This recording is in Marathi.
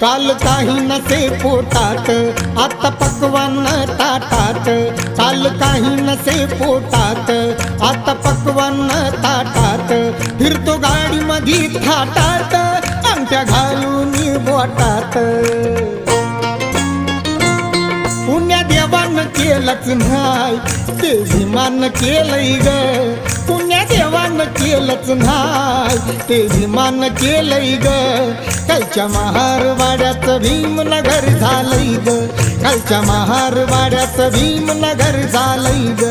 काल काही नसे पोटात आता पक्वान ताटात, काल काही नसे पोटात आता पक्वान ताटात, फिरतो गाडी मधी थाटात अंगठ्या घालून बोटात. पुण्या देवान केलंच नाही ते विमान केलंय ग, पुण्या देवान केलंच नाही ते विमान केलंय ग. कालच्या महारवाड्याचं भीमनगर झालंय ग, कालच्या महारवाड्याचं भीमनगर झालंय ग.